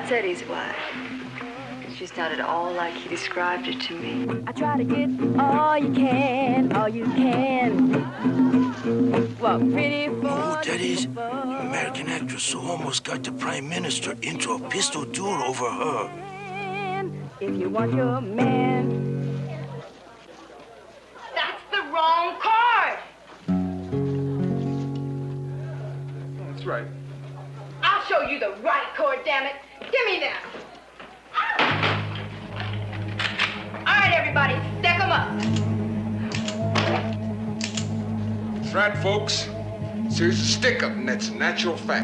That's Eddie's wife. She's not at all like he described her to me. I try to get all you can, all you can. Walk pretty for Know who that is? American actress who almost got the Prime Minister into a pistol duel over her. If you want your man. That's the wrong card! That's right. I'll show you the right chord, damn it. Give me that. All right, everybody, deck them up. That's right, folks. Series of stick-up, and that's a natural fact.